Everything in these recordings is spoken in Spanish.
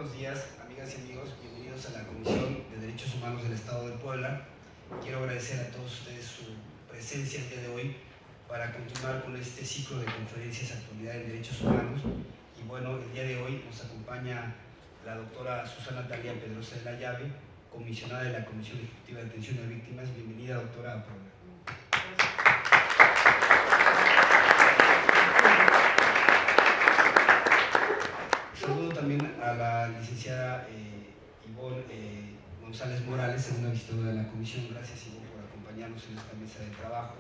buenos días, amigas y amigos. Bienvenidos a la Comisión de Derechos Humanos del Estado de Puebla. Quiero agradecer a todos ustedes su presencia el día de hoy para continuar con este ciclo de conferencias Actualidad en Derechos Humanos. Y bueno, el día de hoy nos acompaña la doctora Susana Talía Pedrosa de la Llave, comisionada de la Comisión Ejecutiva de Atención a Víctimas. Bienvenida, doctora, a Puebla. Saludo también a la licenciada Ivonne González Morales, segunda visitadora de la comisión. Gracias, Ivonne, por acompañarnos en esta mesa de trabajo.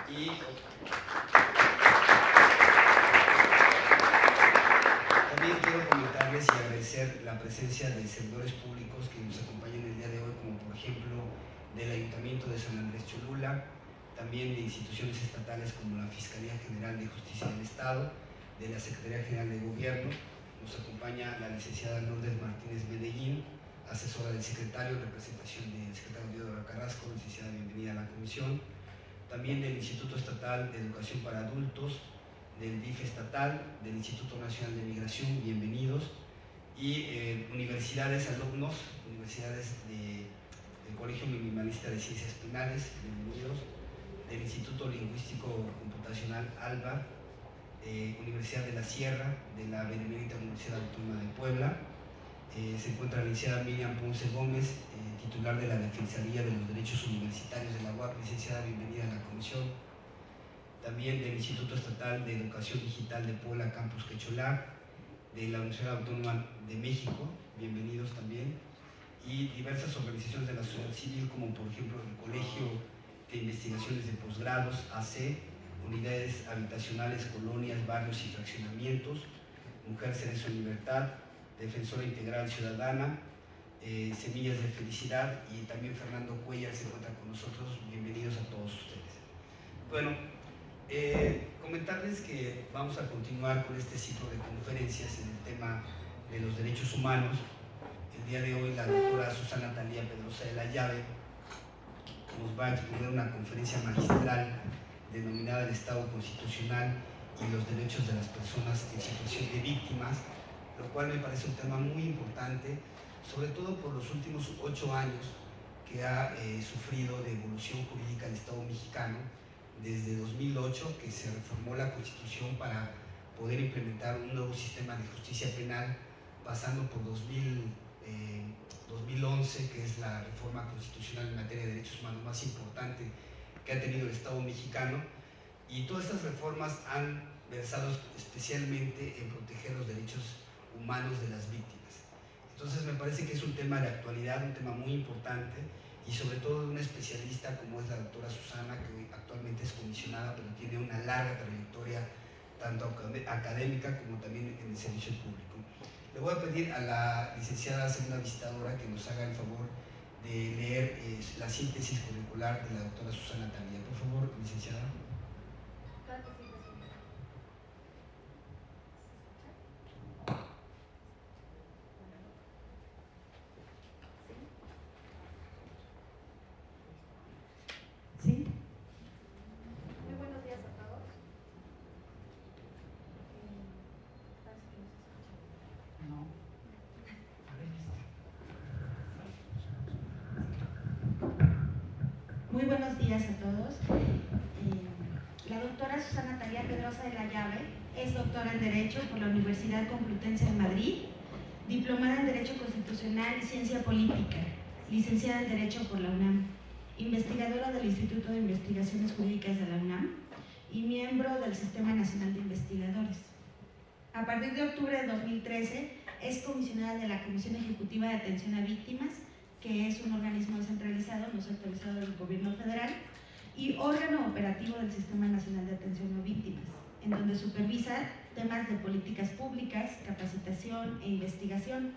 Y también quiero comentarles y agradecer la presencia de servidores públicos que nos acompañan el día de hoy, como por ejemplo del Ayuntamiento de San Andrés Cholula, también de instituciones estatales como la Fiscalía General de Justicia del Estado, de la Secretaría General de Gobierno. Nos acompaña la licenciada Lourdes Martínez Medellín, asesora del secretario, en representación del secretario Diodoro Carrasco. Licenciada, bienvenida a la comisión. También del Instituto Estatal de Educación para Adultos, del DIF estatal, del Instituto Nacional de Migración, bienvenidos. Y universidades, alumnos, universidades del Colegio Minimalista de Ciencias Penales, bienvenidos. Del Instituto Lingüístico Computacional ALBA, Universidad de la Sierra, de la Benemérita Universidad Autónoma de Puebla. Se encuentra la licenciada Miriam Ponce Gómez, titular de la Defensoría de los Derechos Universitarios de la UAP. Licenciada, bienvenida a la comisión. También del Instituto Estatal de Educación Digital de Puebla, Campus Quecholá, de la Universidad Autónoma de México, bienvenidos también. Y diversas organizaciones de la sociedad civil, como por ejemplo el Colegio de Investigaciones de Posgrados, AC, Unidades Habitacionales, Colonias, Barrios y Fraccionamientos, Mujer Cerezo en Libertad, Defensora Integral Ciudadana, Semillas de Felicidad, y también Fernando Cuellar se encuentra con nosotros. Bienvenidos a todos ustedes. Bueno, comentarles que vamos a continuar con este ciclo de conferencias en el tema de los derechos humanos. El día de hoy la doctora Susana Talía Pedrosa de la Llave nos va a exponer una conferencia magistral denominada El Estado Constitucional y los Derechos de las Personas en Situación de Víctimas, lo cual me parece un tema muy importante, sobre todo por los últimos 8 años que ha sufrido de evolución jurídica el Estado mexicano, desde 2008, que se reformó la Constitución para poder implementar un nuevo sistema de justicia penal, pasando por 2011, que es la reforma constitucional en materia de derechos humanos más importante que ha tenido el Estado mexicano, y todas estas reformas han versado especialmente en proteger los derechos humanos de las víctimas. Entonces me parece que es un tema de actualidad, un tema muy importante, y sobre todo de una especialista como es la doctora Susana, que actualmente es comisionada, pero tiene una larga trayectoria tanto académica como también en el servicio público. Le voy a pedir a la licenciada segunda visitadora que nos haga el favor de leer la síntesis curricular de la doctora Susana Talía. Por favor, licenciada. ¿Sí? Muy buenos días a todos. Parece que no se escucha. No. Muy buenos días a todos. La doctora Susana Talía Pedrosa de la Llave es doctora en Derecho por la Universidad Complutense de Madrid, diplomada en Derecho Constitucional y Ciencia Política, licenciada en Derecho por la UNAM, investigadora del Instituto de Investigaciones Jurídicas de la UNAM y miembro del Sistema Nacional de Investigadores. A partir de octubre de 2013 es comisionada de la Comisión Ejecutiva de Atención a Víctimas, que es un organismo descentralizado, no centralizado del Gobierno Federal, y órgano operativo del Sistema Nacional de Atención a Víctimas, en donde supervisa temas de políticas públicas, capacitación e investigación,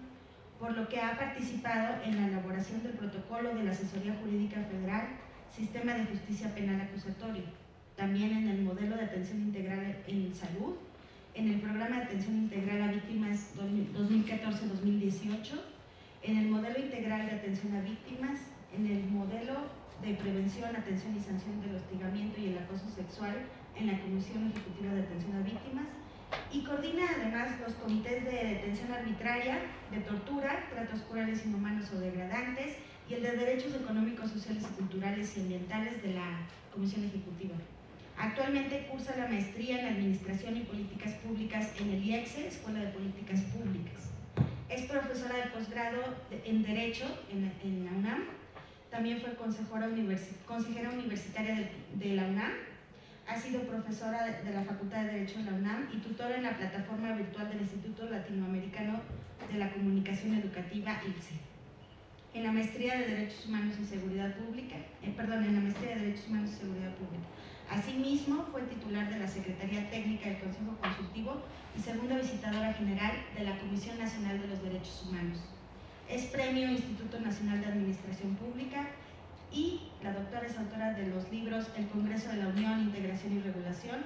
por lo que ha participado en la elaboración del protocolo de la Asesoría Jurídica Federal, Sistema de Justicia Penal Acusatorio, también en el modelo de atención integral en salud, en el programa de atención integral a víctimas 2014-2018, en el modelo integral de atención a víctimas, en el modelo de prevención, atención y sanción del hostigamiento y el acoso sexual en la Comisión Ejecutiva de Atención a Víctimas y coordina además los comités de detención arbitraria, de tortura, tratos crueles, inhumanos o degradantes, y el de derechos económicos, sociales, culturales y ambientales de la Comisión Ejecutiva. Actualmente cursa la maestría en Administración y Políticas Públicas en el IEXE, Escuela de Políticas Públicas. Es profesora de posgrado en Derecho en la UNAM. También fue consejera universitaria de la UNAM. Ha sido profesora de la Facultad de Derecho de la UNAM y tutora en la plataforma virtual del Instituto Latinoamericano de la Comunicación Educativa, ILSE. En la maestría de Derechos Humanos y Seguridad Pública, Asimismo, fue titular de la Secretaría Técnica del Consejo Consultivo y segunda visitadora general de la Comisión Nacional de los Derechos Humanos. Es premio Instituto Nacional de Administración Pública y la doctora es autora de los libros El Congreso de la Unión, Integración y Regulación,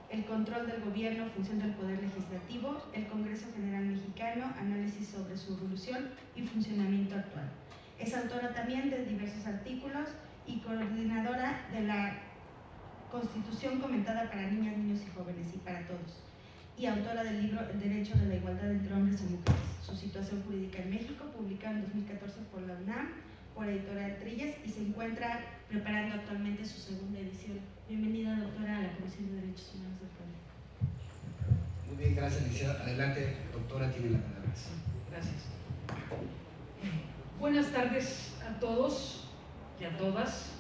El Control del Gobierno, Función del Poder Legislativo, El Congreso General Mexicano, Análisis sobre su evolución y funcionamiento actual. Es autora también de diversos artículos y coordinadora de la Constitución comentada para niñas, niños y jóvenes y para todos, y autora del libro El Derecho de la Igualdad entre Hombres y Mujeres, su situación jurídica en México, publicado en 2014 por la UNAM, por Editorial Trillas, y se encuentra preparando actualmente su segunda edición. Bienvenida, doctora, a la Comisión de Derechos Humanos del Pueblo. Muy bien, gracias, licenciada. Adelante, doctora, tiene la palabra. Gracias. Buenas tardes a todos y a todas,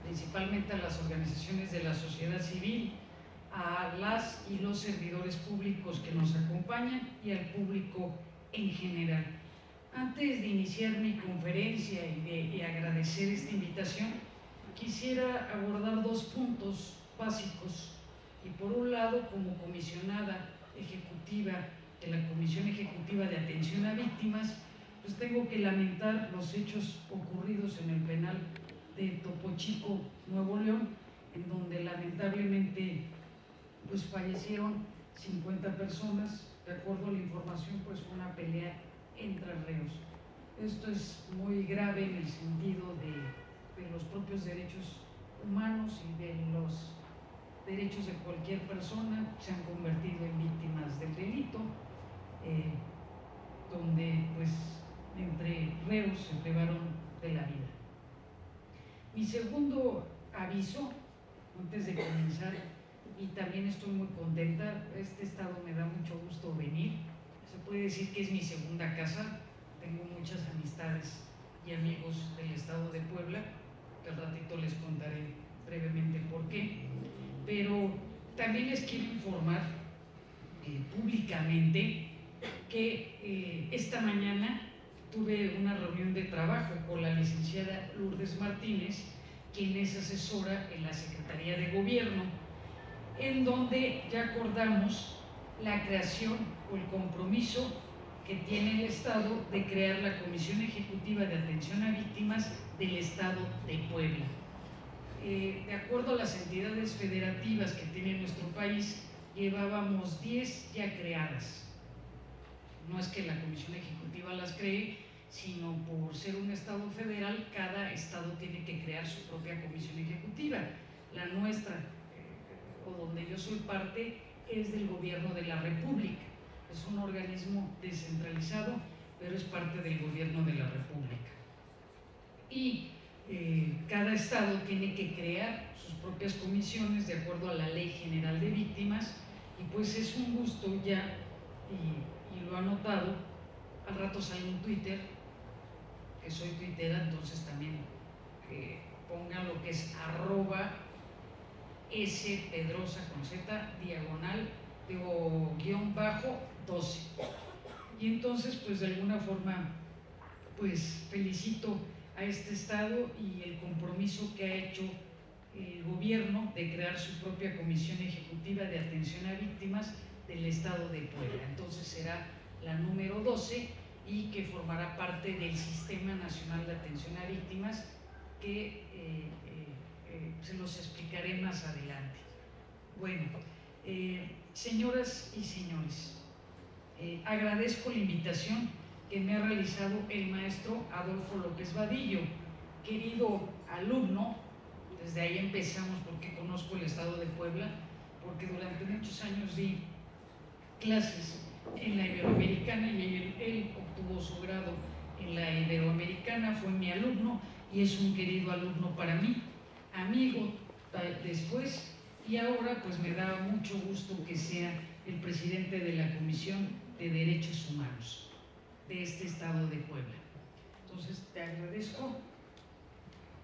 principalmente a las organizaciones de la sociedad civil, a las y los servidores públicos que nos acompañan y al público en general. Antes de iniciar mi conferencia y de agradecer esta invitación, quisiera abordar dos puntos básicos. Y por un lado, como comisionada ejecutiva de la Comisión Ejecutiva de Atención a Víctimas, pues tengo que lamentar los hechos ocurridos en el penal de Topo Chico, Nuevo León, en donde lamentablemente pues fallecieron 50 personas. De acuerdo a la información, pues fue una pelea entre reos. Esto es muy grave en el sentido de los propios derechos humanos y de los derechos de cualquier persona que se han convertido en víctimas del delito, donde pues entre reos se privaron de la vida. Mi segundo aviso, antes de comenzar, y también estoy muy contenta, este estado me da mucho gusto venir, se puede decir que es mi segunda casa, tengo muchas amistades y amigos del estado de Puebla, que al ratito les contaré brevemente por qué, pero también les quiero informar públicamente que esta mañana tuve una reunión de trabajo con la licenciada Lourdes Martínez, quien es asesora en la Secretaría de Gobierno, en donde ya acordamos la creación o el compromiso que tiene el Estado de crear la Comisión Ejecutiva de Atención a Víctimas del Estado de Puebla. De acuerdo a las entidades federativas que tiene nuestro país, llevábamos 10 ya creadas. No es que la Comisión Ejecutiva las cree, sino por ser un Estado federal, cada Estado tiene que crear su propia Comisión Ejecutiva. La nuestra, o donde yo soy parte, es del Gobierno de la República. Es un organismo descentralizado, pero es parte del Gobierno de la República. Y cada Estado tiene que crear sus propias comisiones de acuerdo a la Ley General de Víctimas, y pues es un gusto ya, y lo ha notado, al rato sale un Twitter, que soy tuitera, entonces también pongan lo que es @spedrosa con Z, diagonal, _12. Y entonces, pues de alguna forma, pues felicito a este Estado y el compromiso que ha hecho el gobierno de crear su propia Comisión Ejecutiva de Atención a Víctimas del Estado de Puebla. Entonces será la número 12 y que formará parte del Sistema Nacional de Atención a Víctimas, que se los explicaré más adelante. Bueno, señoras y señores, agradezco la invitación que me ha realizado el maestro Adolfo López Vadillo, querido alumno. Desde ahí empezamos, porque conozco el estado de Puebla, porque durante muchos años di clases en la Iberoamericana y él obtuvo su grado en la Iberoamericana, fue mi alumno y es un querido alumno para mí, amigo después, y ahora pues me da mucho gusto que sea el presidente de la Comisión de Derechos Humanos de este estado de Puebla. Entonces te agradezco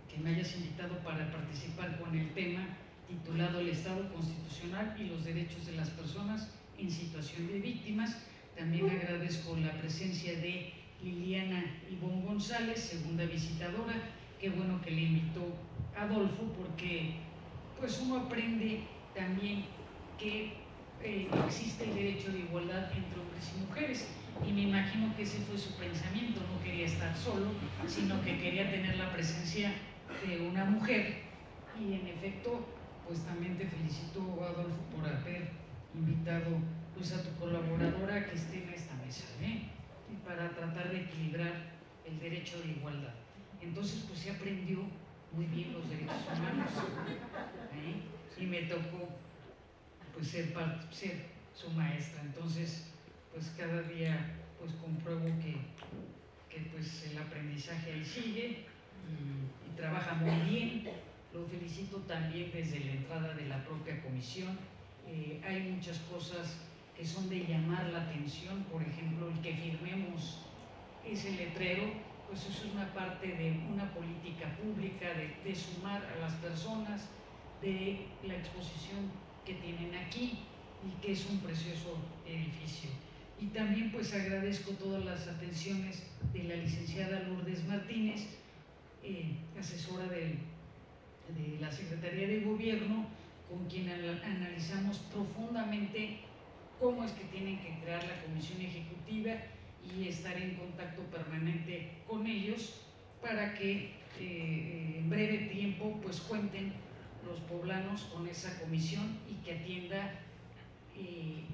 que me hayas invitado para participar con el tema titulado El Estado Constitucional y los Derechos de las Personas en Situación de Víctimas. También agradezco la presencia de Liliana Ivonne González, segunda visitadora. Qué bueno que le invitó Adolfo, porque pues uno aprende también que existe el derecho de igualdad entre hombres y mujeres, y me imagino que ese fue su pensamiento. No quería estar solo, sino que quería tener la presencia de una mujer, y en efecto pues también te felicito, Adolfo, por haber invitado pues a tu colaboradora que esté en esta mesa, y para tratar de equilibrar el derecho de igualdad. Entonces pues se aprendió muy bien los derechos humanos, y me tocó pues ser su maestra. Entonces pues cada día pues compruebo que pues el aprendizaje ahí sigue y trabaja muy bien. Lo felicito también desde la entrada de la propia comisión. Hay muchas cosas que son de llamar la atención, por ejemplo, el que firmemos ese letrero, pues eso es una parte de una política pública, de sumar a las personas, de la exposición que tienen aquí y que es un precioso edificio. Y también pues agradezco todas las atenciones de la licenciada Lourdes Martínez, asesora de la Secretaría de Gobierno, con quien analizamos profundamente cómo es que tienen que crear la comisión ejecutiva y estar en contacto permanente con ellos para que en breve tiempo pues cuenten los poblanos con esa comisión y que atienda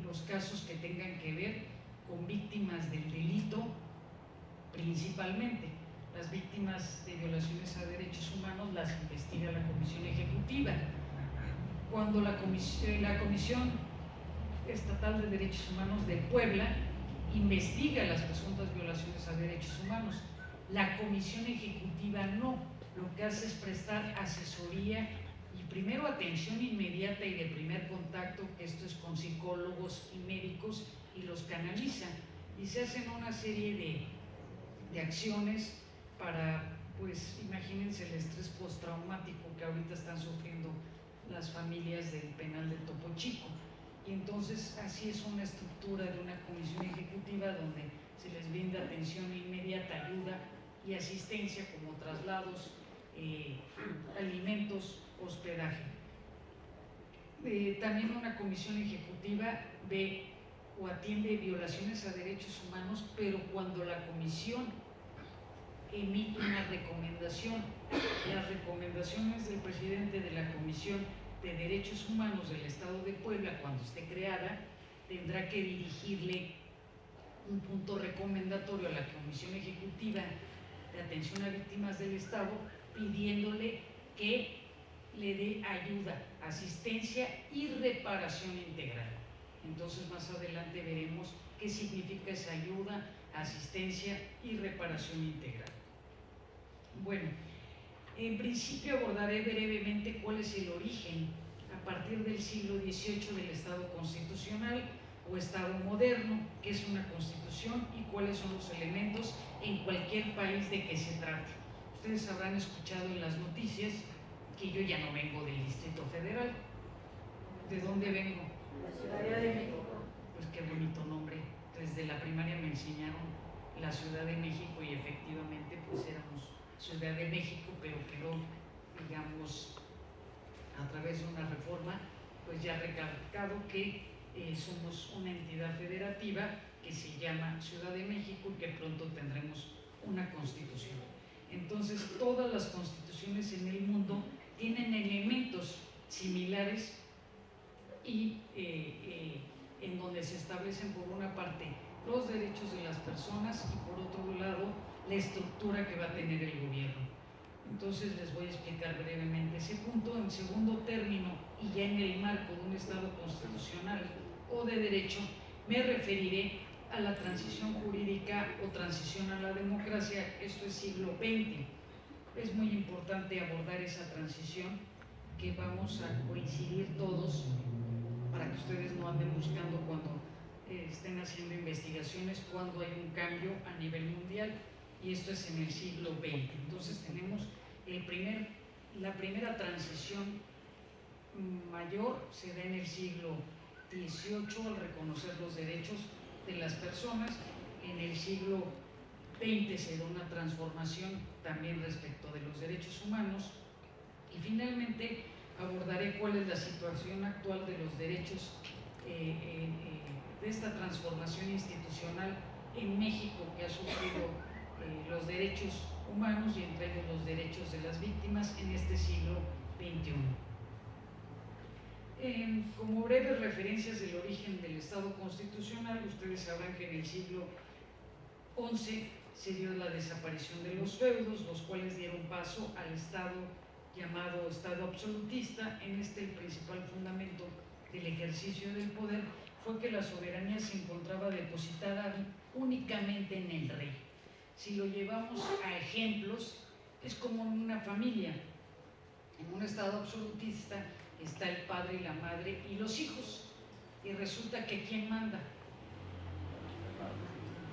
los casos que tengan que ver con víctimas del delito, principalmente. Las víctimas de violaciones a derechos humanos las investiga la Comisión Ejecutiva. Cuando la Comisión Estatal de Derechos Humanos de Puebla investiga las presuntas violaciones a derechos humanos, la Comisión Ejecutiva no. Lo que hace es prestar asesoría y primero atención inmediata y de primer contacto, que esto es con psicólogos y médicos, y los canaliza, y se hacen una serie de acciones para, pues imagínense el estrés postraumático que ahorita están sufriendo las familias del penal de Topo Chico. Y entonces así es una estructura de una comisión ejecutiva donde se les brinda atención inmediata, ayuda y asistencia, como traslados, alimentos, hospedaje. También una comisión ejecutiva ve o atiende violaciones a derechos humanos, pero cuando la comisión emite una recomendación, las recomendaciones del presidente de la Comisión de Derechos Humanos del Estado de Puebla, cuando esté creada, tendrá que dirigirle un punto recomendatorio a la Comisión Ejecutiva de Atención a Víctimas del Estado, pidiéndole que le dé ayuda, asistencia y reparación integral. Entonces más adelante veremos qué significa esa ayuda, asistencia y reparación integral. Bueno, en principio abordaré brevemente cuál es el origen a partir del siglo XVIII del Estado constitucional o Estado moderno, qué es una constitución y cuáles son los elementos en cualquier país de que se trate. Ustedes habrán escuchado en las noticias que yo ya no vengo del Distrito Federal. ¿De dónde vengo? La Ciudad de México. Pues qué bonito nombre. Desde la primaria me enseñaron la Ciudad de México y efectivamente pues éramos Ciudad de México, pero quedó, digamos, a través de una reforma, pues ya recalcado que somos una entidad federativa que se llama Ciudad de México y que pronto tendremos una constitución. Entonces, todas las constituciones en el mundo tienen elementos similares y en donde se establecen por una parte los derechos de las personas y por otro lado la estructura que va a tener el gobierno. Entonces les voy a explicar brevemente ese punto. En segundo término, y ya en el marco de un Estado constitucional o de derecho, me referiré a la transición jurídica o transición a la democracia, esto es siglo XX. Es muy importante abordar esa transición, que vamos a coincidir todos para que ustedes no anden buscando cuando estén haciendo investigaciones cuando hay un cambio a nivel mundial, y esto es en el siglo XX. Entonces tenemos la primera transición mayor se da en el siglo XVIII al reconocer los derechos de las personas. En el siglo XX se da una transformación también respecto de los derechos humanos, y finalmente abordaré cuál es la situación actual de los derechos de esta transformación institucional en México, que ha sufrido los derechos humanos y entre ellos los derechos de las víctimas en este siglo XXI. Como breves referencias del origen del Estado constitucional, ustedes sabrán que en el siglo XI se dio la desaparición de los feudos, los cuales dieron paso al Estado llamado Estado absolutista. En este, el principal fundamento del ejercicio del poder fue que la soberanía se encontraba depositada únicamente en el rey. Si lo llevamos a ejemplos, es como en una familia. En un Estado absolutista está el padre y la madre y los hijos, y resulta que ¿quién manda?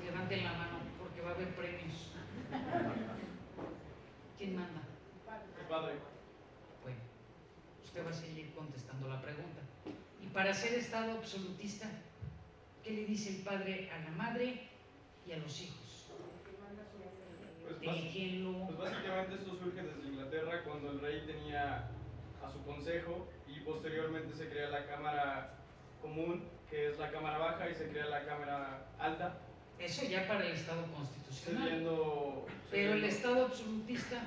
Levanten la mano porque va a haber premios. ¿Quién manda? El padre. Bueno, usted va a seguir contestando la pregunta. Y para ser Estado absolutista, ¿qué le dice el padre a la madre y a los hijos? Déjenlo. Pues básicamente esto surge desde Inglaterra, cuando el rey tenía a su consejo y posteriormente se crea la Cámara Común, que es la Cámara Baja, y se crea la Cámara Alta. Eso ya para el Estado constitucional. Pero el Estado absolutista,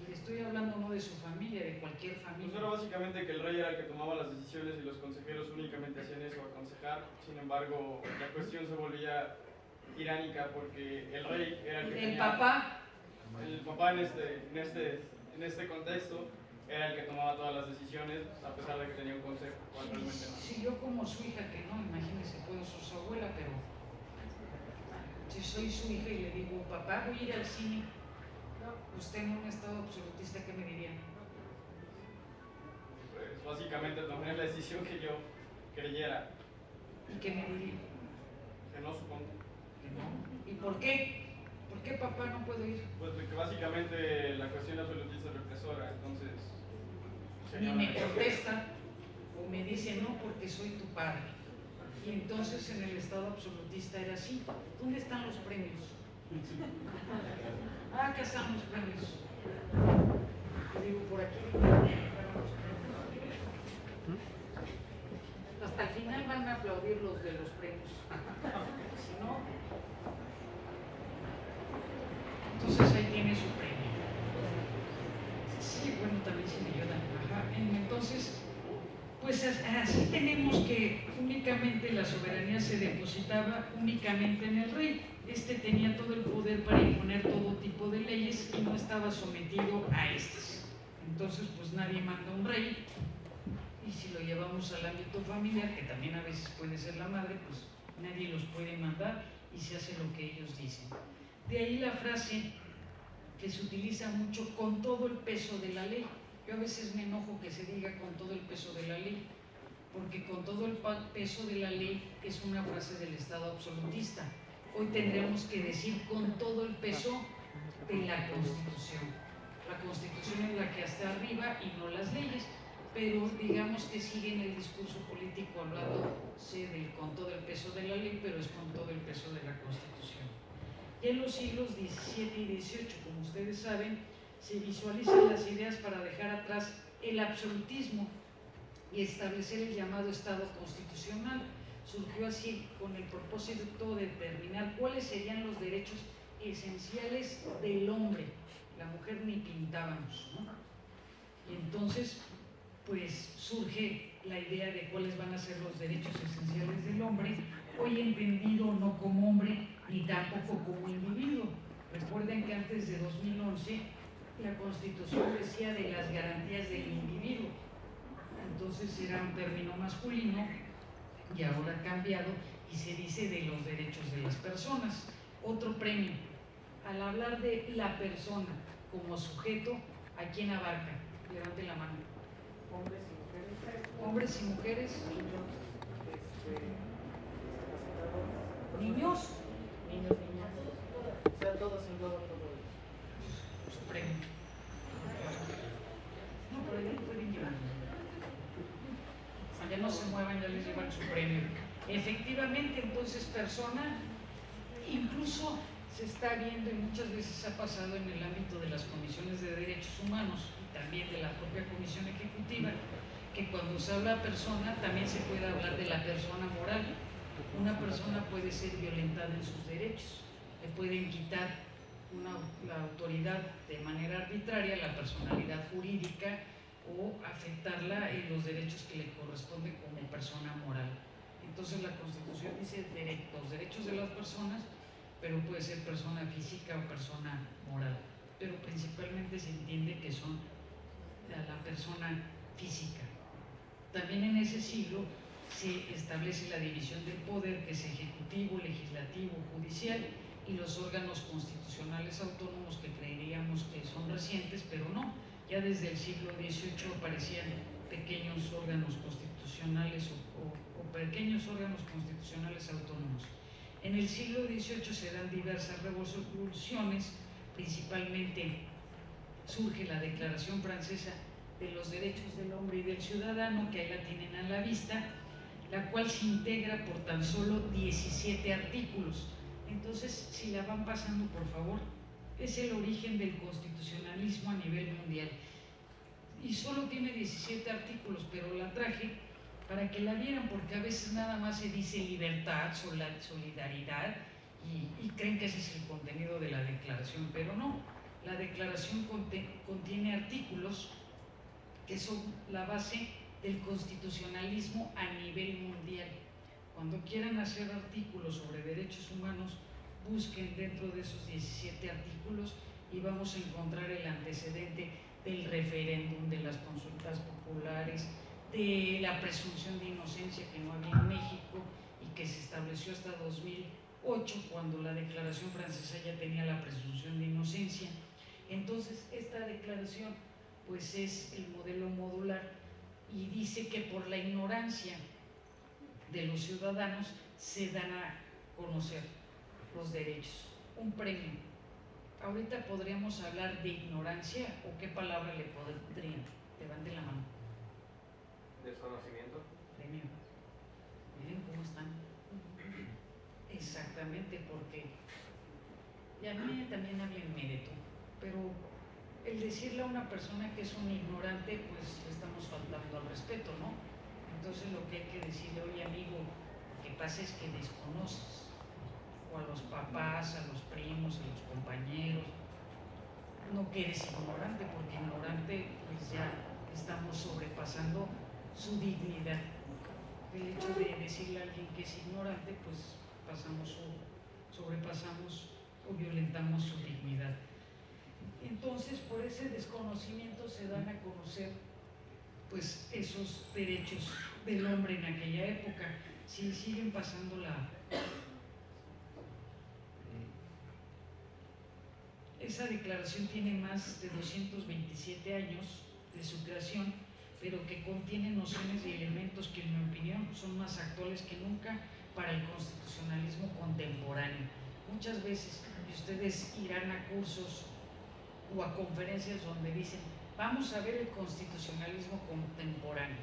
y le estoy hablando no de su familia, de cualquier familia. Pues era básicamente que el rey era el que tomaba las decisiones y los consejeros únicamente hacían eso, aconsejar. Sin embargo, la cuestión se volvía tiránica porque el rey era el que tenía... El papá en este contexto era el que tomaba todas las decisiones, a pesar de que tenía un consejo, cuando realmente no. Si yo como su hija, que no, imagínese, puedo ser su abuela, pero si soy su hija y le digo, papá, voy a ir al cine, usted en un Estado absolutista, ¿qué me diría? Pues básicamente tomé la decisión que yo creyera. ¿Y qué me diría? Que no, supongo. Que no. ¿Y por qué? ¿Por qué papá no puedo ir? Pues porque básicamente la cuestión absolutista es represora, entonces... Ni me contesta o me dice no porque soy tu padre. Y entonces en el Estado absolutista era así. ¿Dónde están los premios? Ah, acá están los premios. Le digo, por aquí. Hasta el final van a aplaudir los de los premios. Si no, entonces ahí tiene su premio. Sí, bueno, también se me ayudan. Ajá. Entonces, pues así tenemos que únicamente la soberanía se depositaba únicamente en el rey. Este tenía todo el poder para imponer todo tipo de leyes y no estaba sometido a estas. Entonces, pues nadie manda a un rey. Y si lo llevamos al ámbito familiar, que también a veces puede ser la madre, pues nadie los puede mandar y se hace lo que ellos dicen. De ahí la frase que se utiliza mucho, con todo el peso de la ley. Yo a veces me enojo que se diga con todo el peso de la ley, porque con todo el peso de la ley es una frase del Estado absolutista. Hoy tendremos que decir con todo el peso de la Constitución. La Constitución es la que está arriba y no las leyes, pero digamos que siguen el discurso político hablándose del con todo el peso de la ley, pero es con todo el peso de la Constitución. Ya en los siglos XVII y XVIII, como ustedes saben, se visualizan las ideas para dejar atrás el absolutismo y establecer el llamado Estado constitucional. Surgió así con el propósito de determinar cuáles serían los derechos esenciales del hombre. La mujer ni pintábamos, ¿no? Y entonces, pues surge la idea de cuáles van a ser los derechos esenciales del hombre, hoy entendido no como hombre ni tampoco como individuo. Recuerden que antes de 2011 la Constitución decía de las garantías del individuo, entonces era un término masculino y ahora ha cambiado y se dice de los derechos de las personas. Otro premio, al hablar de la persona como sujeto, ¿a quién abarca? Levante la mano. Hombres y mujeres. Hombres y mujeres. Niños. Niños, niñas. O sea, todos engloban todo eso. Su premio. No, pero ya lo pueden llevar. Ya no se muevan, ya les llevan su premio. Efectivamente, entonces, persona, incluso se está viendo y muchas veces ha pasado en el ámbito de las comisiones de derechos humanos y también de la propia comisión ejecutiva, que cuando se habla persona también se puede hablar de la persona moral. Una persona puede ser violentada en sus derechos, le pueden quitar la autoridad de manera arbitraria, la personalidad jurídica, o afectarla en los derechos que le corresponden como persona moral. Entonces la Constitución dice los derechos de las personas, pero puede ser persona física o persona moral, pero principalmente se entiende que son la persona física. También en ese siglo se establece la división del poder, que es ejecutivo, legislativo, judicial, y los órganos constitucionales autónomos, que creeríamos que son recientes, pero no. Ya desde el siglo XVIII aparecían pequeños órganos constitucionales o pequeños órganos constitucionales autónomos. En el siglo XVIII se dan diversas revoluciones, principalmente surge la Declaración Francesa de los Derechos del Hombre y del Ciudadano, que ahí la tienen a la vista, la cual se integra por tan solo 17 artículos. Entonces, si la van pasando, por favor, es el origen del constitucionalismo a nivel mundial. Y solo tiene 17 artículos, pero la traje para que la vieran, porque a veces nada más se dice libertad, solidaridad, y creen que ese es el contenido de la declaración, pero no. La declaración contiene artículos que son la base del constitucionalismo a nivel mundial. Cuando quieran hacer artículos sobre derechos humanos, busquen dentro de esos 17 artículos y vamos a encontrar el antecedente del referéndum, de las consultas populares, de la presunción de inocencia que no había en México y que se estableció hasta 2008, cuando la Declaración Francesa ya tenía la presunción de inocencia. Entonces, esta declaración pues es el modelo modular y dice que por la ignorancia de los ciudadanos se dan a conocer los derechos. Un premio. Ahorita podríamos hablar de ignorancia, o qué palabra le podrían. Levante la mano. Desconocimiento. Premio. Miren cómo están. Exactamente, porque y a mí también háblenme de tú, pero el decirle a una persona que es un ignorante, pues le estamos faltando al respeto, ¿no? Entonces lo que hay que decirle, oye amigo, lo que pasa es que desconoces, o a los papás, a los primos, a los compañeros, no que eres ignorante, porque ignorante pues ya estamos sobrepasando su dignidad. El hecho de decirle a alguien que es ignorante, pues sobrepasamos o violentamos su dignidad. Entonces, por ese desconocimiento se dan a conocer pues esos derechos del hombre en aquella época. Si siguen pasando esa declaración tiene más de 227 años de su creación, pero que contiene nociones y elementos que, en mi opinión, son más actuales que nunca para el constitucionalismo contemporáneo. Muchas veces ustedes irán a cursos o a conferencias donde dicen, vamos a ver el constitucionalismo contemporáneo.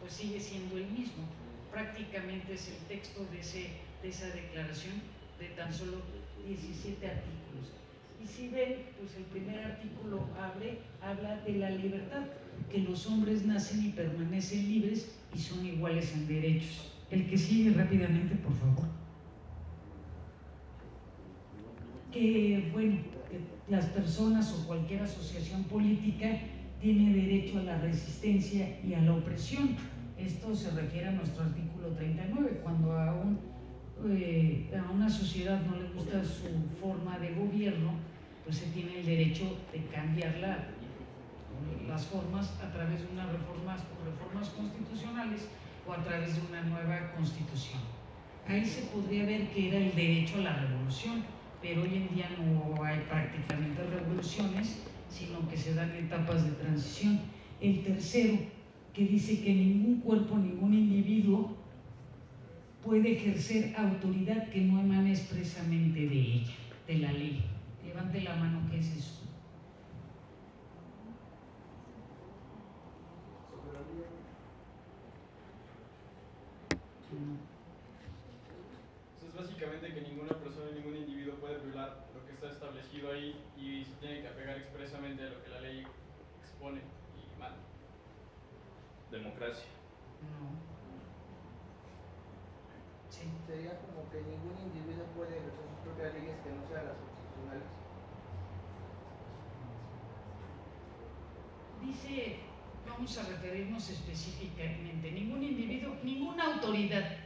Pues sigue siendo el mismo. Prácticamente es el texto de esa declaración de tan solo 17 artículos. Y si ven, pues el primer artículo habla de la libertad, que los hombres nacen y permanecen libres y son iguales en derechos. El que sigue rápidamente, por favor. Que, bueno, que las personas o cualquier asociación política tiene derecho a la resistencia y a la opresión. Esto se refiere a nuestro artículo 39, cuando a una sociedad no le gusta su forma de gobierno, pues se tiene el derecho de cambiar las formas a través de reformas constitucionales o a través de una nueva constitución. ahí se podría ver que era el derecho a la revolución, pero hoy en día no hay prácticamente revoluciones, sino que se dan etapas de transición. El tercero, que dice que ningún cuerpo, ningún individuo puede ejercer autoridad que no emane expresamente de ella, de la ley. Levante la mano, ¿qué es eso? Es básicamente que ninguna persona, ningún individuo puede violar lo que está establecido ahí y se tiene que apegar expresamente a lo que la ley expone y manda. Democracia. No. Sí. Sería como que ningún individuo puede ejercer sus propias leyes que no sean las constitucionales. Dice, vamos a referirnos específicamente, ningún individuo, ninguna autoridad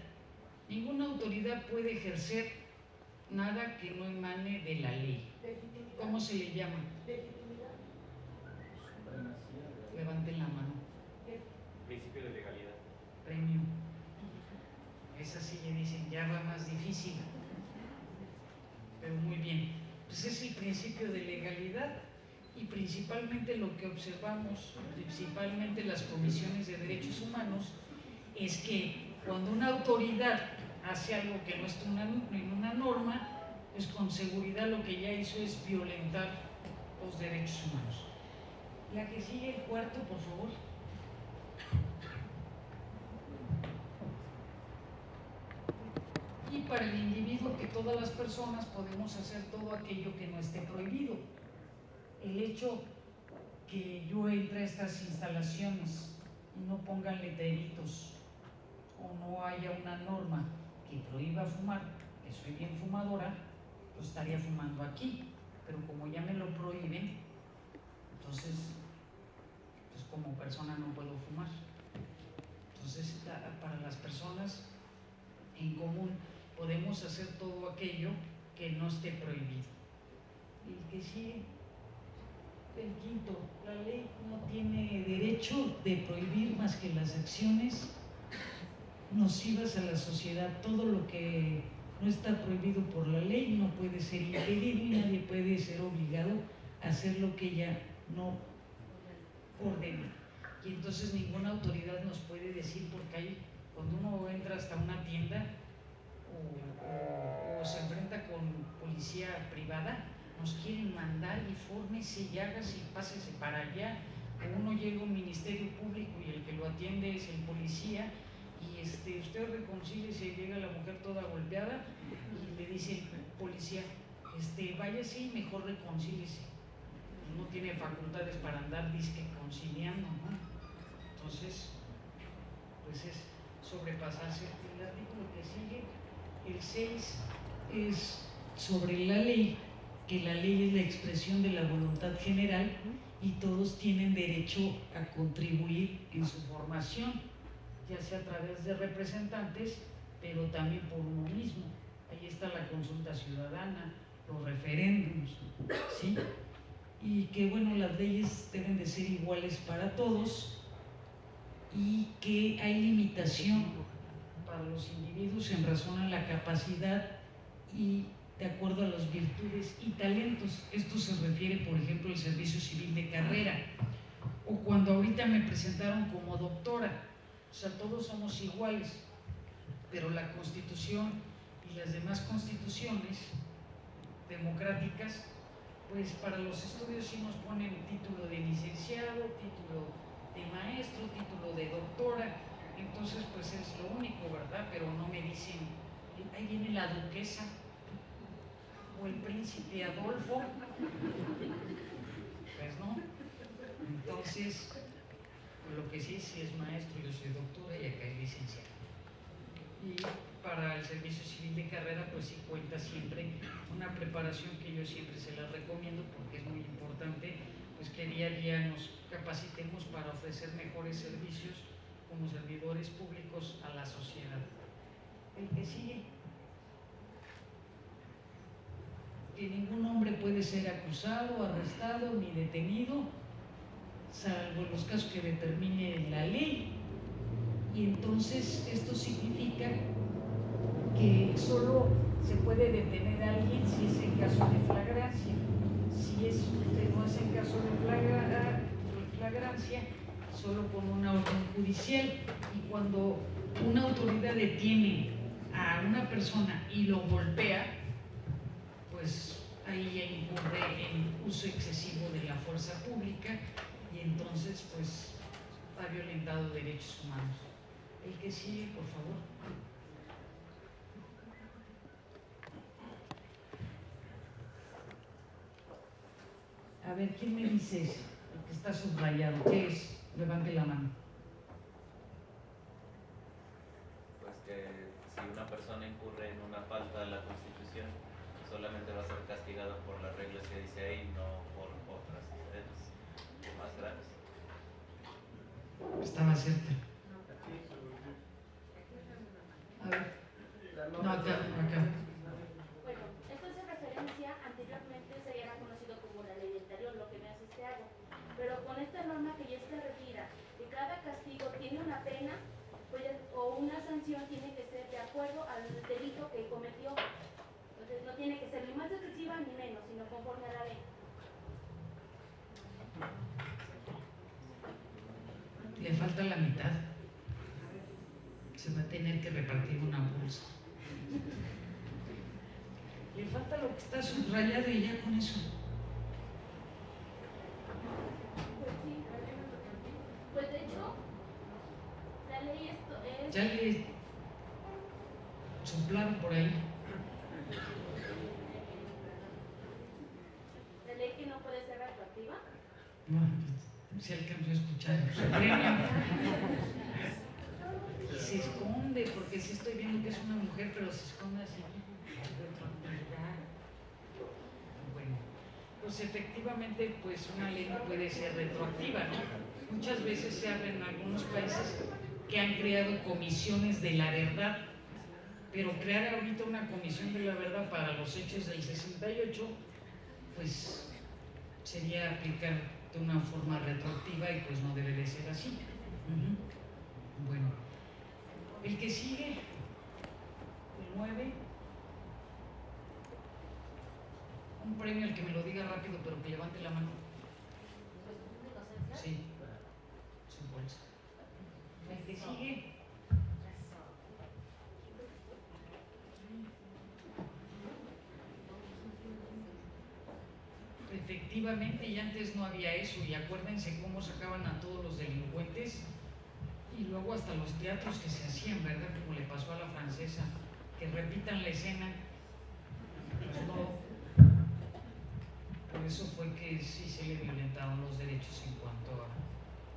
puede ejercer nada que no emane de la ley. ¿Cómo se le llama? Levanten la mano. Principio de legalidad. Premio. Esa sí le dicen, ya va más difícil. Pero muy bien. Pues es el principio de legalidad y principalmente lo que observamos, principalmente las comisiones de derechos humanos, es que cuando una autoridad hace algo que no está en una norma, pues con seguridad lo que ya hizo es violentar los derechos humanos. La que sigue, el cuarto, por favor. Y para el individuo, que todas las personas podemos hacer todo aquello que no esté prohibido. El hecho que yo entre a estas instalaciones y no pongan letreritos o no haya una norma que prohíba fumar, que soy bien fumadora, pues estaría fumando aquí, pero como ya me lo prohíben, entonces pues como persona no puedo fumar. Entonces para las personas en común podemos hacer todo aquello que no esté prohibido. Y el que sigue, el quinto, la ley no tiene derecho de prohibir más que las acciones nocivas a la sociedad. Todo lo que no está prohibido por la ley no puede ser impedido y nadie puede ser obligado a hacer lo que ella no ordena. Y entonces ninguna autoridad nos puede decir, porque ahí cuando uno entra hasta una tienda o se enfrenta con policía privada, nos quieren mandar y fórmese y hágase y pásese para allá. O uno llega a un ministerio público y el que lo atiende es el policía y usted reconcíliese, y llega la mujer toda golpeada y le dice el policía, váyase y mejor reconcíliese. No tiene facultades para andar disque conciliando, ¿no? Entonces, pues es sobrepasarse. El artículo que sigue, el 6, es sobre la ley, que la ley es la expresión de la voluntad general y todos tienen derecho a contribuir en su formación, ya sea a través de representantes, pero también por uno mismo. Ahí está la consulta ciudadana, los referéndums, ¿sí? Y que bueno, las leyes deben de ser iguales para todos y que hay limitación para los individuos en razón a la capacidad y de acuerdo a las virtudes y talentos. Esto se refiere, por ejemplo, al servicio civil de carrera, o cuando ahorita me presentaron como doctora. O sea, todos somos iguales, pero la Constitución y las demás constituciones democráticas, pues para los estudios sí nos ponen título de licenciado, título de maestro, título de doctora. Entonces pues es lo único, ¿verdad? Pero no me dicen, ahí viene la duquesa o el príncipe Adolfo, pues no. Entonces lo que sí es maestro, yo soy doctora y acá es licenciado. Y para el servicio civil de carrera pues sí cuenta siempre una preparación que yo siempre se la recomiendo porque es muy importante, pues que día a día nos capacitemos para ofrecer mejores servicios como servidores públicos a la sociedad. El que sigue, que ningún hombre puede ser acusado, arrestado ni detenido, salvo los casos que determine la ley. Y entonces esto significa que solo se puede detener a alguien si es en caso de flagrancia. Si no es en caso de flagrancia, solo con una orden judicial. Y cuando una autoridad detiene a una persona y lo golpea, pues ahí ya incurre en uso excesivo de la fuerza pública y entonces pues ha violentado derechos humanos. El que sigue, por favor. A ver, ¿quién me dice eso? El que está subrayado. ¿Qué es? Levante la mano. Pues que si una persona incurre en una falta a la Constitución, solamente va a ser castigado por las reglas que dice ahí, no por otras más graves. Estaba cerca. A ver. No, acá. Bueno, esto hace referencia, anteriormente se era conocido como la ley del interior, lo que me hace este hago. Pero con esta norma que ya está retira, que cada castigo tiene una pena o una sanción tiene que ser de acuerdo al delito que cometió. Entonces no tiene que ser ni más excesiva ni menos, sino conforme a la ley. Le falta la mitad. Se va a tener que repartir una bolsa. Le falta lo que está subrayado y ya con eso. Pues sí, pues de hecho, la ley es... Ya le soplaron por ahí. ¿La ley que no puede ser retroactiva? No, se alcanzó a escuchar. Suprema. Se esconde, porque sí estoy viendo que es una mujer, pero se esconde así. Bueno, pues efectivamente, pues una ley no puede ser retroactiva, ¿no? Muchas veces se habla en algunos países que han creado comisiones de la verdad, pero crear ahorita una comisión de la verdad para los hechos del 68, pues sería aplicar de una forma retroactiva y pues no debe de ser así. Bueno, el que sigue, el 9, un premio al que me lo diga rápido, pero que levante la mano. Sí, su bolsa. El que sigue. Efectivamente, y antes no había eso, y acuérdense cómo sacaban a todos los delincuentes y luego hasta los teatros que se hacían, ¿verdad? Como le pasó a la francesa, que repitan la escena. Pues no. Por eso fue que sí se le violentaron los derechos en cuanto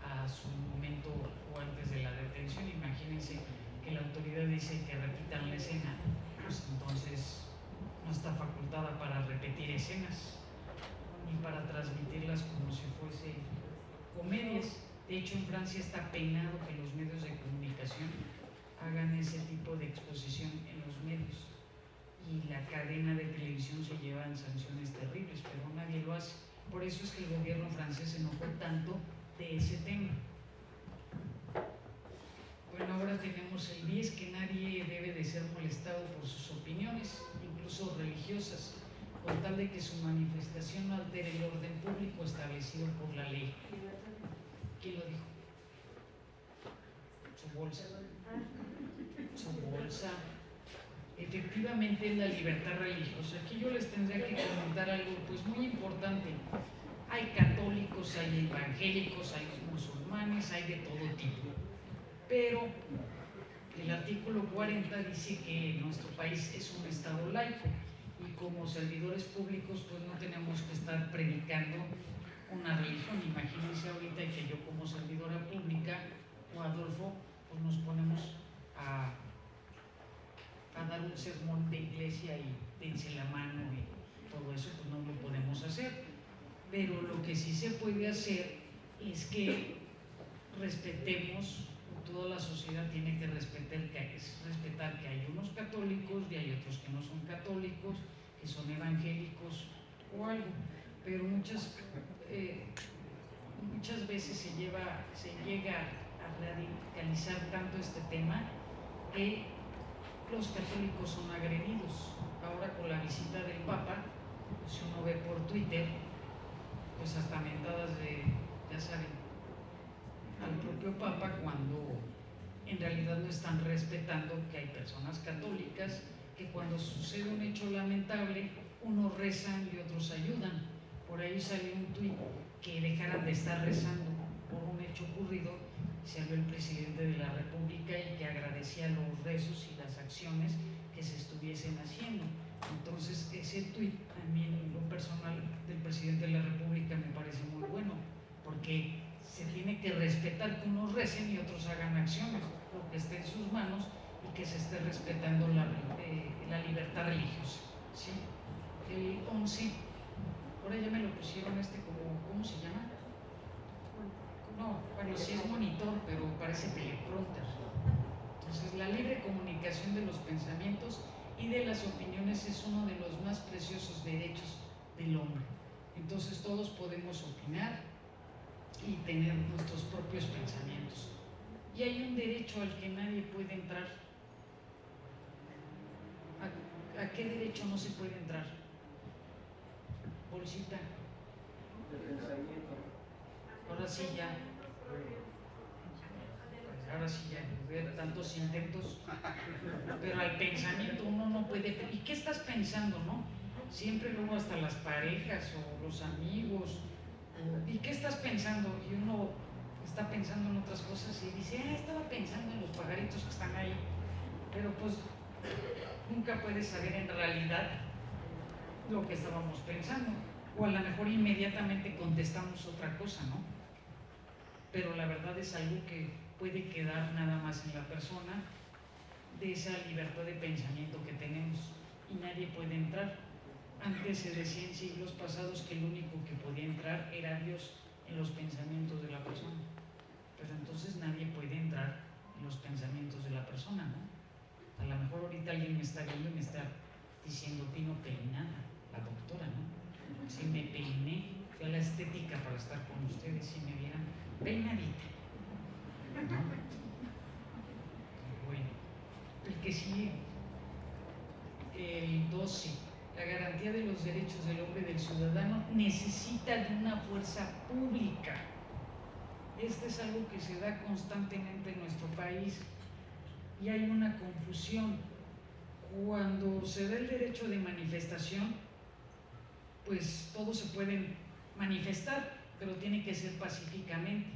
a su momento o antes de la detención. Imagínense que la autoridad dice que repitan la escena, pues entonces no está facultada para repetir escenas ni para transmitirlas como si fuese comedias. De hecho, en Francia está penado que los medios de comunicación hagan ese tipo de exposición en los medios. Y la cadena de televisión se lleva en sanciones terribles, pero nadie lo hace. Por eso es que el gobierno francés se enojó tanto de ese tema. Bueno, ahora tenemos el 10, que nadie debe de ser molestado por sus opiniones, incluso religiosas, con tal de que su manifestación no altere el orden público establecido por la ley. ¿Quién lo dijo? Su bolsa. Su bolsa. Efectivamente es la libertad religiosa. Aquí yo les tendría que comentar algo pues muy importante. Hay católicos, hay evangélicos, hay musulmanes, hay de todo tipo. Pero el artículo 40 dice que nuestro país es un estado laico y como servidores públicos pues no tenemos que estar predicando una religión. Imagínense ahorita que yo como servidora pública o Adolfo pues nos ponemos a dar un sermón de iglesia y dense la mano y todo eso, pues no lo podemos hacer. Pero lo que sí se puede hacer es que respetemos, toda la sociedad tiene que respetar que hay unos católicos y hay otros que no son católicos, que son evangélicos o algo. Pero muchas veces se llega a radicalizar tanto este tema que los católicos son agredidos. Ahora con la visita del Papa, pues si uno ve por Twitter, pues hasta mentadas de, ya saben, al propio Papa, cuando en realidad no están respetando que hay personas católicas que cuando sucede un hecho lamentable, unos rezan y otros ayudan. Por ahí salió un tuit que dejaran de estar rezando por un hecho ocurrido, se habló el presidente de la República y que agradecía los rezos y las acciones que se estuviesen haciendo. Entonces ese tuit a mí en lo personal del presidente de la República me parece muy bueno, porque se tiene que respetar que unos recen y otros hagan acciones, lo que esté en sus manos y que se esté respetando la libertad religiosa, ¿sí? El 11, ahora ya me lo pusieron como, ¿cómo se llama? No, bueno, sí es monitor, pero parece teleprompter. Entonces, la libre comunicación de los pensamientos y de las opiniones es uno de los más preciosos derechos del hombre. Entonces, todos podemos opinar y tener nuestros propios pensamientos. Y hay un derecho al que nadie puede entrar. ¿A qué derecho no se puede entrar? Bolsita. Ahora sí ya. Ahora sí ya, ver tantos intentos, pero al pensamiento uno no puede. ¿Y qué estás pensando, no? Siempre luego hasta las parejas o los amigos. ¿Y qué estás pensando? Y uno está pensando en otras cosas y dice, estaba pensando en los pajaritos que están ahí. Pero pues nunca puedes saber en realidad lo que estábamos pensando. O a lo mejor inmediatamente contestamos otra cosa, ¿no? Pero la verdad es algo que puede quedar nada más en la persona, de esa libertad de pensamiento que tenemos, y nadie puede entrar. Antes se decía en siglos pasados que el único que podía entrar era Dios en los pensamientos de la persona, pero entonces nadie puede entrar en los pensamientos de la persona, ¿no? A lo mejor ahorita alguien me está viendo y me está diciendo, vino peinada la doctora, ¿no? Si me peiné, fui a la estética para estar con ustedes, si me vieran peinadita, ¿no? Bueno, el que sigue, el 12, la garantía de los derechos del hombre y del ciudadano necesita de una fuerza pública. Este es algo que se da constantemente en nuestro país y hay una confusión. Cuando se da el derecho de manifestación, pues todos se pueden manifestar, pero tiene que ser pacíficamente.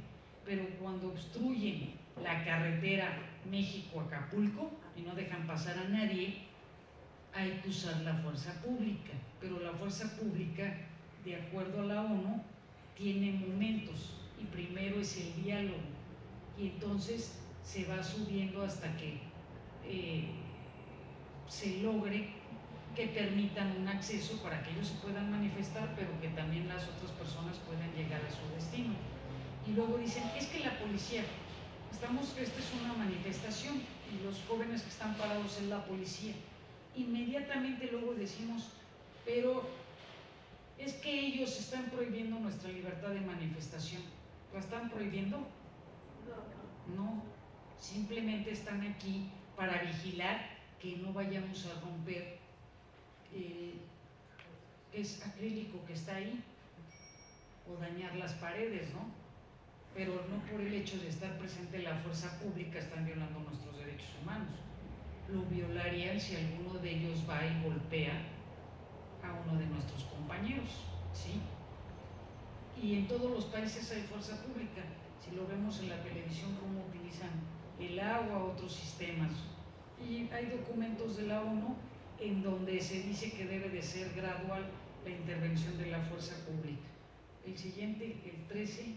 Pero cuando obstruyen la carretera México-Acapulco y no dejan pasar a nadie, hay que usar la fuerza pública. Pero la fuerza pública, de acuerdo a la ONU, tiene momentos, y primero es el diálogo, y entonces se va subiendo hasta que se logre que permitan un acceso para que ellos se puedan manifestar, pero que también las otras personas puedan llegar a su destino. Y luego dicen, es que la policía, esta es una manifestación y los jóvenes que están parados es la policía. Inmediatamente luego decimos, pero es que ellos están prohibiendo nuestra libertad de manifestación. ¿La están prohibiendo? No, simplemente están aquí para vigilar que no vayamos a romper es acrílico que está ahí, o dañar las paredes, ¿no? Pero no por el hecho de estar presente la fuerza pública están violando nuestros derechos humanos. Lo violarían si alguno de ellos va y golpea a uno de nuestros compañeros, ¿sí? Y en todos los países hay fuerza pública. Si lo vemos en la televisión, cómo utilizan el agua, otros sistemas. Y hay documentos de la ONU en donde se dice que debe de ser gradual la intervención de la fuerza pública. El siguiente, el 13,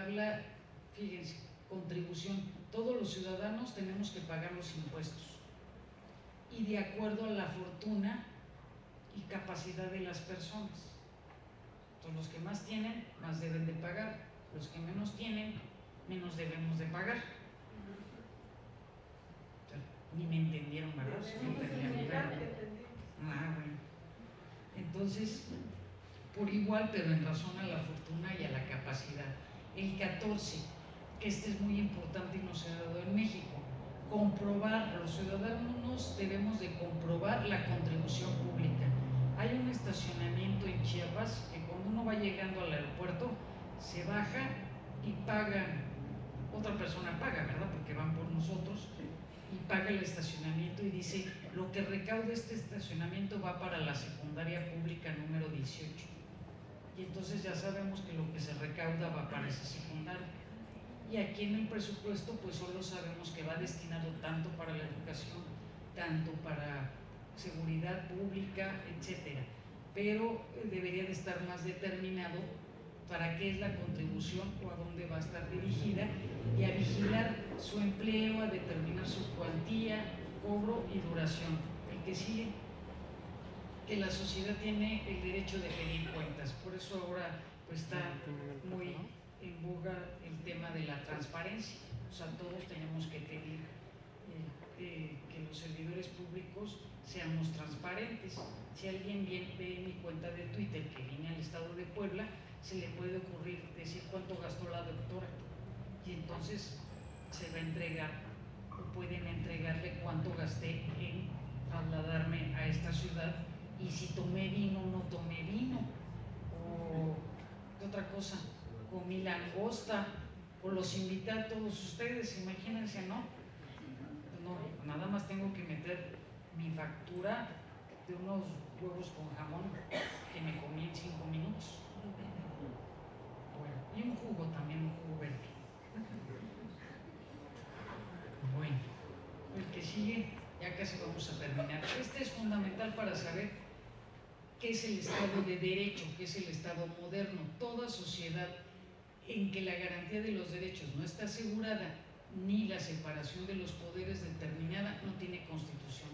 habla, fíjense, contribución. Todos los ciudadanos tenemos que pagar los impuestos y de acuerdo a la fortuna y capacidad de las personas. Entonces, los que más tienen, más deben de pagar. Los que menos tienen, menos debemos de pagar. Ni me entendieron, ¿verdad? Bueno. Entonces, por igual, pero en razón a la fortuna y a la capacidad. El 14, que este es muy importante y no se ha dado en México, comprobar, los ciudadanos debemos de comprobar la contribución pública. Hay un estacionamiento en Chiapas que cuando uno va llegando al aeropuerto se baja y paga, otra persona paga, ¿verdad? Porque van por nosotros, y paga el estacionamiento y dice, lo que recaude este estacionamiento va para la secundaria pública número 18. Y entonces ya sabemos que lo que se recauda va para esa secundaria. Y aquí en el presupuesto pues solo sabemos que va destinado tanto para la educación, tanto para seguridad pública, etcétera. Pero debería de estar más determinado para qué es la contribución o a dónde va a estar dirigida, y a vigilar su empleo, a determinar su cuantía, cobro y duración. El que sigue, que la sociedad tiene el derecho de pedir cuentas. Por eso ahora pues está muy en boga el tema de la transparencia. O sea, todos tenemos que pedir que los servidores públicos seamos transparentes. Si alguien ve mi cuenta de Twitter que vine al estado de Puebla, se le puede ocurrir decir cuánto gastó la doctora, y entonces se va a entregar, o pueden entregarle cuánto gasté en trasladarme a esta ciudad, y si tomé vino o no tomé vino, o ¿qué otra cosa? Comí langosta, o los invité a todos ustedes, imagínense, ¿no? No, nada más tengo que meter mi factura de unos huevos con jamón que me comí en 5 minutos. Bueno, y un jugo también, un jugo verde. Bueno, el que sigue, ya casi vamos a terminar. Este es fundamental para saber qué es el Estado de Derecho, qué es el Estado moderno. Toda sociedad en que la garantía de los derechos no está asegurada, ni la separación de los poderes determinada, no tiene constitución.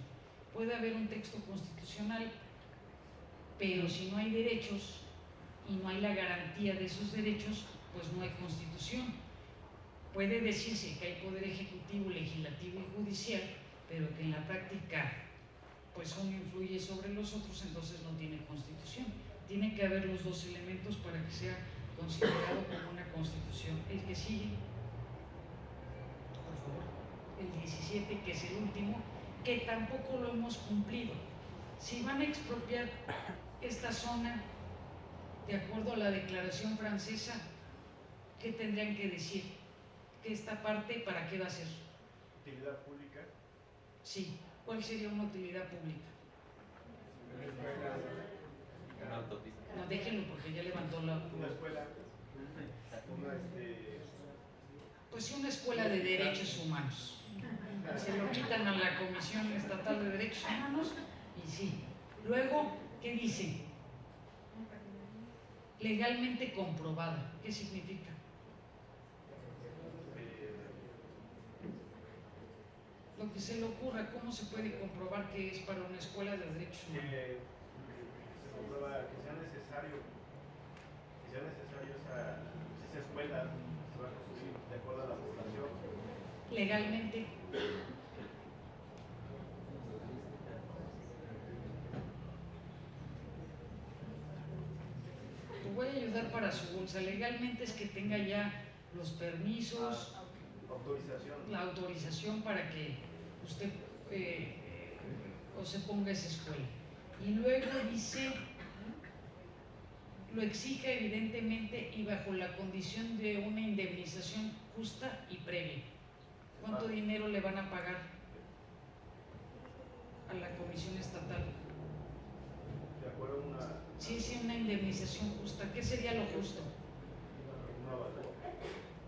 Puede haber un texto constitucional, pero si no hay derechos y no hay la garantía de esos derechos, pues no hay constitución. Puede decirse que hay poder ejecutivo, legislativo y judicial, pero que en la práctica pues uno influye sobre los otros, entonces no tiene constitución. Tiene que haber los dos elementos para que sea considerado como una constitución. El que sigue, por favor, el 17, que es el último, que tampoco lo hemos cumplido. Si van a expropiar esta zona de acuerdo a la Declaración Francesa, ¿qué tendrían que decir? Que esta parte, ¿para qué va a ser? ¿Utilidad pública? Sí. ¿Cuál sería una utilidad pública? Una autopista. No, déjenlo porque ya levantó la... Una escuela. Pues una escuela de derechos humanos. Se lo quitan a la Comisión Estatal de Derechos Humanos y sí. Luego, ¿qué dice? Legalmente comprobada. ¿Qué significa? Lo que se le ocurra. ¿Cómo se puede comprobar que es para una escuela de derechos humanos? Se comprueba que sea necesario esa escuela se va a construir de acuerdo a la población. Legalmente. Te voy a ayudar para su bolsa. Legalmente es que tenga ya los permisos, la autorización para que usted o se ponga esa escuela. Y luego dice, lo exija evidentemente y bajo la condición de una indemnización justa y previa. ¿Cuánto dinero le van a pagar a la Comisión Estatal? De acuerdo a una... Sí, una indemnización justa. ¿Qué sería lo justo?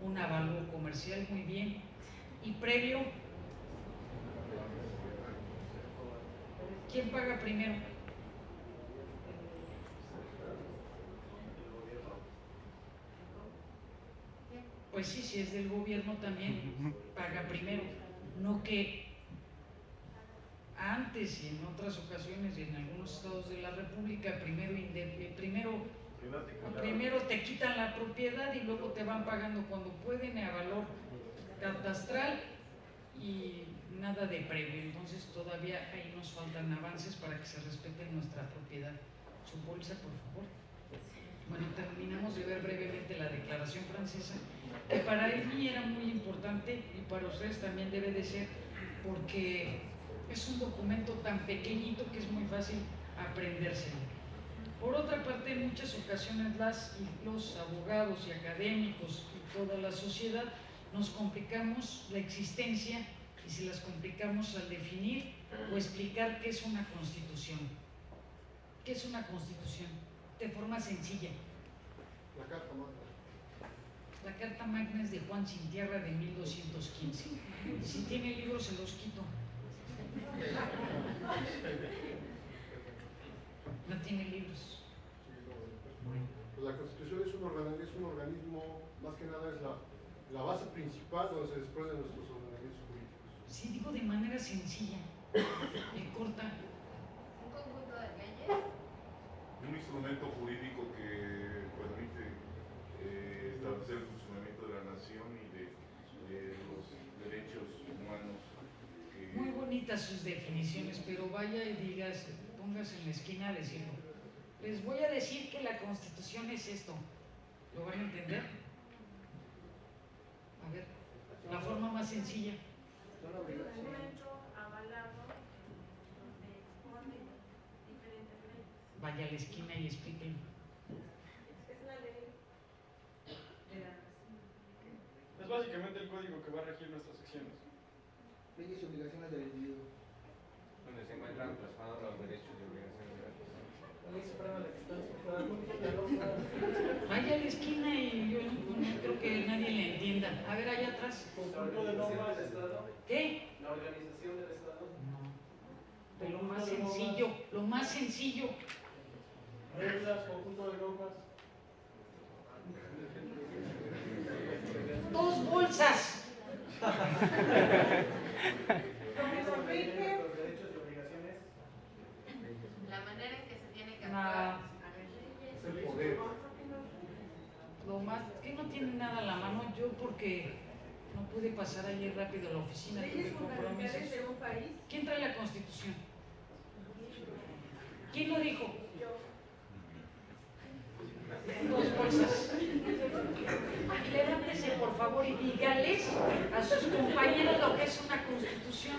Un avalúo comercial, muy bien. ¿Y previo? ¿Quién paga primero? Pues sí, si es del gobierno también paga primero. No que antes y en otras ocasiones y en algunos estados de la República primero te quitan la propiedad y luego te van pagando cuando pueden a valor catastral y nada de previo. Entonces todavía ahí nos faltan avances para que se respete nuestra propiedad. Su bolsa, por favor. Bueno, terminamos de ver brevemente la Declaración Francesa, que para mí era muy importante y para ustedes también debe de ser, porque es un documento tan pequeñito que es muy fácil aprendérselo. Por otra parte, en muchas ocasiones los abogados y académicos y toda la sociedad nos complicamos la existencia y se las complicamos al definir o explicar qué es una constitución. ¿Qué es una constitución? De forma sencilla. La Carta Magna. La Carta Magna es de Juan Sin Tierra de 1215. Si tiene libros se los quito. No tiene libros. Pues la Constitución es un organismo, más que nada es la base principal donde se desprenden nuestros ordenamientos jurídicos. Sí, digo de manera sencilla, corta. Un conjunto de leyes. Un instrumento jurídico que permite establecer el funcionamiento de la nación y de los derechos humanos. Muy bonitas sus definiciones, pero vaya y digas, póngase en la esquina a decirlo. Les voy a decir que la Constitución es esto. ¿Lo van a entender? A ver, la forma más sencilla. Un documento avalado donde expone diferentes leyes. Vaya a la esquina y explíquenlo. Es la ley de la nación. Es básicamente el código que va a regir nuestras acciones. Leyes y obligaciones del individuo. Donde se encuentran plasmados los derechos y obligaciones de la persona. La ley suprema de la que está superando. Vaya a la esquina y yo no creo que nadie le entienda. A ver, allá atrás. Conjunto de normas del Estado. ¿Qué? La organización del Estado. No. De lo más sencillo, lo más sencillo. Reglas, conjunto de normas. 2 bolsas. Como rige Los derechos y obligaciones. la manera en que se tiene que actuar. Nada. Es el poder. Lo más, que no tiene nada a la mano, yo porque no pude pasar ayer rápido a la oficina, tuve compromisos. de un país. ¿Quién trae la Constitución? ¿Quién lo dijo? 2 bolsas. Levántese por favor y dígales a sus compañeros lo que es una Constitución.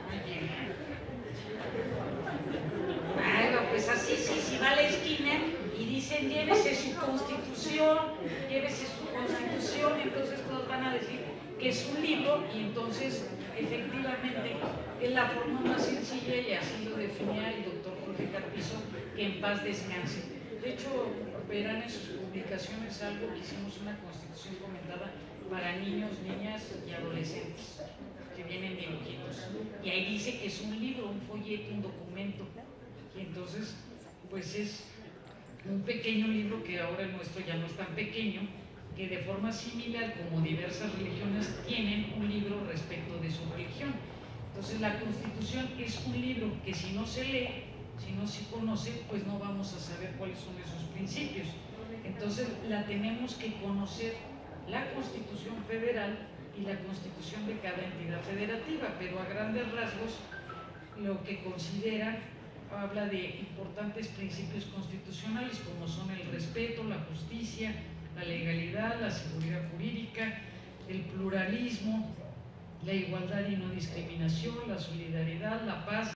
Muy bien. Bueno, pues así sí, si va a la esquina y dicen llévese su Constitución, entonces todos van a decir que es un libro y entonces efectivamente es la forma más sencilla y así lo definía el doctor Jorge Carpizo, que en paz descanse. De hecho, verán en sus publicaciones algo que hicimos una constitución comentada para niños, niñas y adolescentes, que vienen dibujitos. Y ahí dice que es un libro, un folleto, un documento. Y entonces, pues es un pequeño libro que ahora el nuestro ya no es tan pequeño, que de forma similar como diversas religiones tienen un libro respecto de su religión. Entonces la Constitución es un libro que si no se lee, si no se conoce, pues no vamos a saber cuáles son esos principios. Entonces la tenemos que conocer, la Constitución Federal y la Constitución de cada entidad federativa, pero a grandes rasgos lo que consideran habla de importantes principios constitucionales como son el respeto, la justicia, la legalidad, la seguridad jurídica, el pluralismo, la igualdad y no discriminación, la solidaridad, la paz.